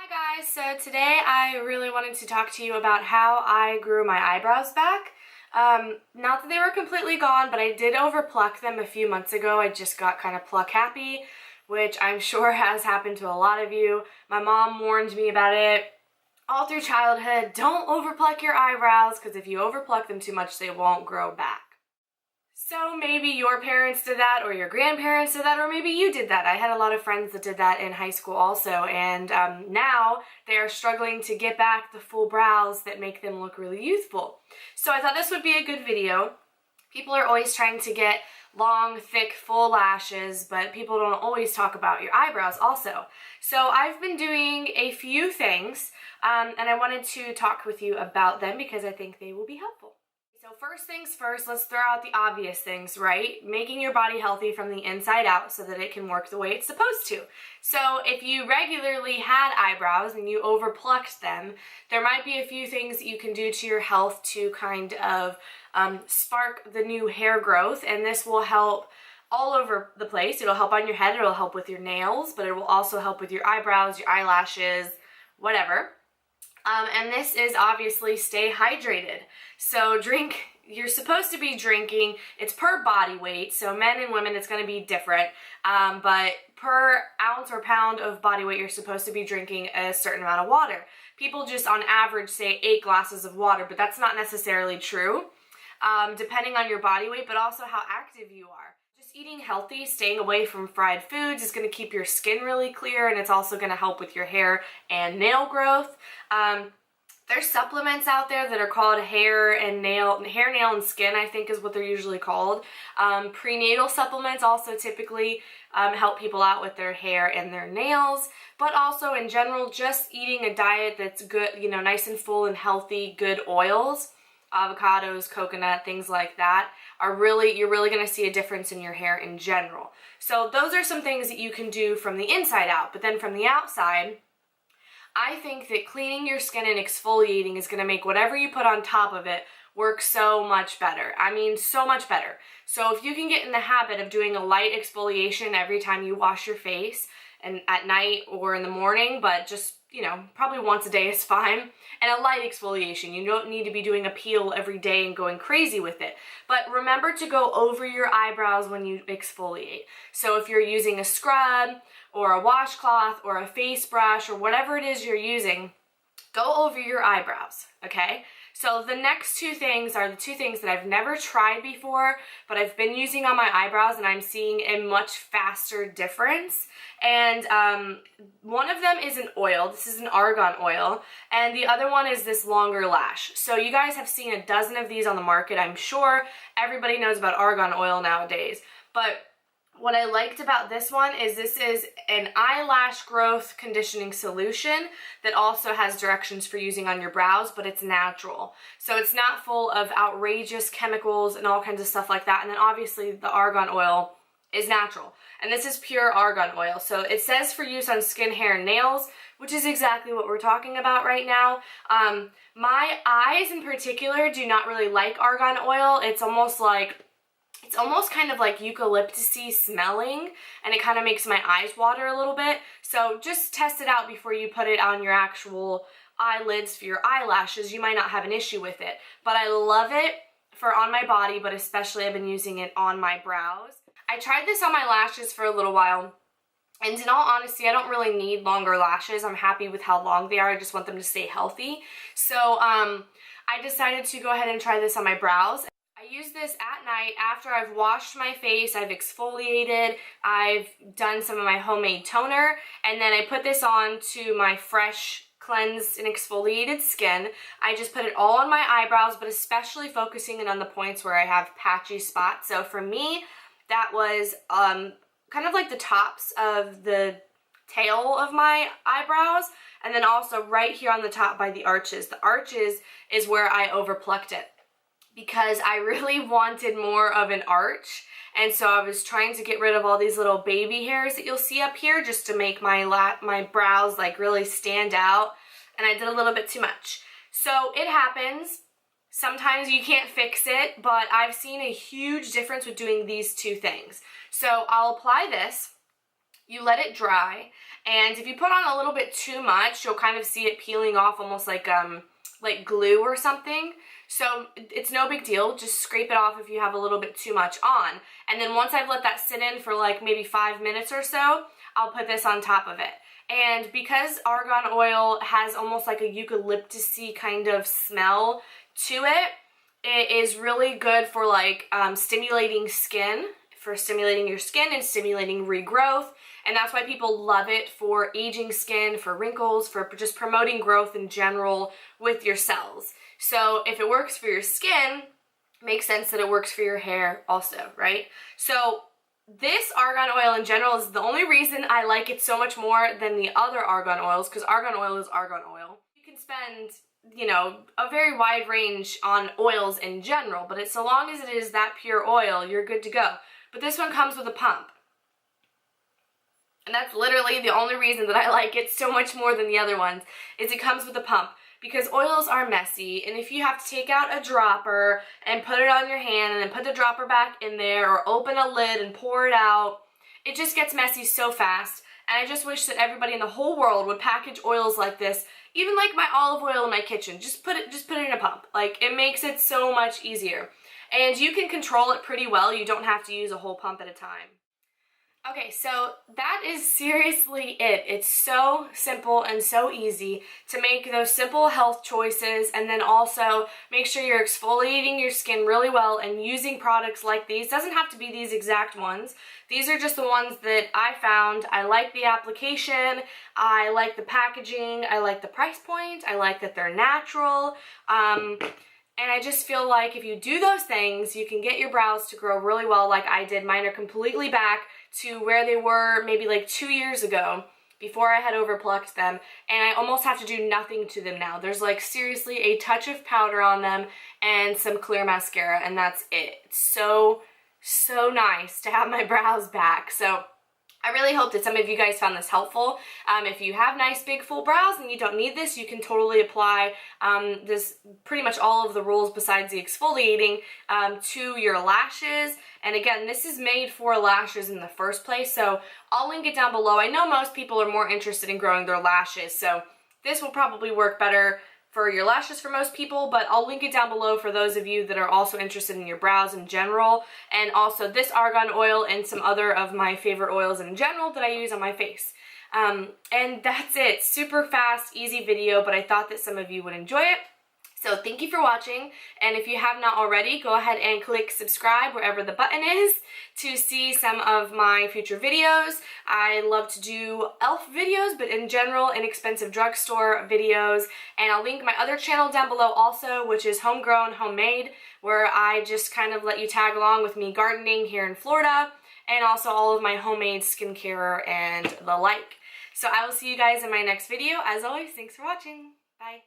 Hi guys, so today I really wanted to talk to you about how I grew my eyebrows back. Not that they were completely gone, but I did overpluck them a few months ago. I just got kind of pluck happy, which I'm sure has happened to a lot of you. My mom warned me about it all through childhood. Don't overpluck your eyebrows, because if you overpluck them too much, they won't grow back. So maybe your parents did that, or your grandparents did that, or maybe you did that. I had a lot of friends that did that in high school also, and now they are struggling to get back the full brows that make them look really youthful. So I thought this would be a good video. People are always trying to get long, thick, full lashes, but people don't always talk about your eyebrows also. So I've been doing a few things, and I wanted to talk with you about them because I think they will be helpful. So first things first, let's throw out the obvious things, right? Making your body healthy from the inside out so that it can work the way it's supposed to. So if you regularly had eyebrows and you overplucked them, there might be a few things that you can do to your health to kind of spark the new hair growth, and this will help all over the place. It'll help on your head, it'll help with your nails, but it will also help with your eyebrows, your eyelashes, whatever. And this is obviously stay hydrated. So you're supposed to be drinking, it's per body weight, so men and women it's going to be different, but per ounce or pound of body weight you're supposed to be drinking a certain amount of water. People just on average say 8 glasses of water, but that's not necessarily true, depending on your body weight, but also how active you are. Just eating healthy, staying away from fried foods is going to keep your skin really clear, and it's also going to help with your hair and nail growth. There's supplements out there that are called hair, nail, and skin, I think is what they're usually called. Prenatal supplements also typically help people out with their hair and their nails, but also in general, just eating a diet that's good, nice and full and healthy, good oils, avocados, coconut, things like that, you're really going to see a difference in your hair in general. So those are some things that you can do from the inside out, but then from the outside, I think that cleaning your skin and exfoliating is going to make whatever you put on top of it work so much better. I mean, so much better. So if you can get in the habit of doing a light exfoliation every time you wash your face, and at night or in the morning, but just, probably once a day is fine, and a light exfoliation. You don't need to be doing a peel every day and going crazy with it. But remember to go over your eyebrows when you exfoliate. So if you're using a scrub, or a washcloth, or a face brush, or whatever it is you're using, go over your eyebrows, okay? So the next 2 things are the 2 things that I've never tried before, but I've been using on my eyebrows, and I'm seeing a much faster difference. And one of them is an oil. This is an argan oil, and the other one is this longer lash. So you guys have seen a dozen of these on the market. I'm sure everybody knows about argan oil nowadays, but what I liked about this one is this is an eyelash growth conditioning solution that also has directions for using on your brows, but it's natural. So it's not full of outrageous chemicals and all kinds of stuff like that. And then obviously the argan oil is natural. And this is pure argan oil. So it says for use on skin, hair, and nails, which is exactly what we're talking about right now. My eyes in particular do not really like argan oil. It's almost kind of like eucalyptus-y smelling, and it kind of makes my eyes water a little bit. So just test it out before you put it on your actual eyelids for your eyelashes. You might not have an issue with it, but I love it for on my body, but especially I've been using it on my brows. I tried this on my lashes for a little while, and in all honesty, I don't really need longer lashes. I'm happy with how long they are. I just want them to stay healthy. So I decided to go ahead and try this on my brows. I use this at night after I've washed my face, I've exfoliated, I've done some of my homemade toner, and then I put this on to my fresh, cleansed, and exfoliated skin. I just put it all on my eyebrows, but especially focusing in on the points where I have patchy spots. So for me, that was kind of like the tops of the tail of my eyebrows, and then also right here on the top by the arches. The arches is where I overplucked it, because I really wanted more of an arch, and so I was trying to get rid of all these little baby hairs that you'll see up here just to make my brows like really stand out, and I did a little bit too much. So it happens. Sometimes you can't fix it, but I've seen a huge difference with doing these 2 things. So I'll apply this, you let it dry, And if you put on a little bit too much, you'll kind of see it peeling off almost like glue or something. So it's no big deal. Just scrape it off if you have a little bit too much on. And then once I've let that sit in for like maybe 5 minutes or so, I'll put this on top of it. And because argan oil has almost like a eucalyptus-y kind of smell to it, it is really good for like stimulating skin, for stimulating your skin and stimulating regrowth. And that's why people love it for aging skin, for wrinkles, for just promoting growth in general with your cells. So if it works for your skin, it makes sense that it works for your hair also, right? So this argan oil in general is the only reason I like it so much more than the other argan oils, because argan oil is argan oil. You can spend, you know, a very wide range on oils in general, but so long as it is that pure oil, you're good to go. But this one comes with a pump. And that's literally the only reason that I like it so much more than the other ones, is it comes with a pump. Because oils are messy, and if you have to take out a dropper and put it on your hand and then put the dropper back in there or open a lid and pour it out, it just gets messy so fast. And I just wish that everybody in the whole world would package oils like this, even like my olive oil in my kitchen. Just put it in a pump. Like, it makes it so much easier. And you can control it pretty well. You don't have to use a whole pump at a time. Okay, so that is seriously it. It's so simple and so easy to make those simple health choices, and then also make sure you're exfoliating your skin really well and using products like these. Doesn't have to be these exact ones. These are just the ones that I found. I like the application, I like the packaging, I like the price point, I like that they're natural. And I just feel like if you do those things, you can get your brows to grow really well like I did. Mine are completely back to where they were maybe like 2 years ago before I had overplucked them, and I almost have to do nothing to them now. There's like seriously a touch of powder on them and some clear mascara, and that's it. It's so nice to have my brows back. So I really hope that some of you guys found this helpful. If you have nice big full brows and you don't need this, you can totally apply this, pretty much all of the rules besides the exfoliating, to your lashes. And again, this is made for lashes in the first place, so I'll link it down below. I know most people are more interested in growing their lashes, so this will probably work better for your lashes for most people, but I'll link it down below for those of you that are also interested in your brows in general, and also this argan oil and some other of my favorite oils in general that I use on my face. And that's it. Super fast, easy video, but I thought that some of you would enjoy it. So thank you for watching, and if you have not already, go ahead and click subscribe wherever the button is to see some of my future videos. I love to do e.l.f. videos, but in general, inexpensive drugstore videos, and I'll link my other channel down below also, which is Homegrown Homemade, where I just kind of let you tag along with me gardening here in Florida, and also all of my homemade skincare and the like. So I will see you guys in my next video. As always, thanks for watching. Bye.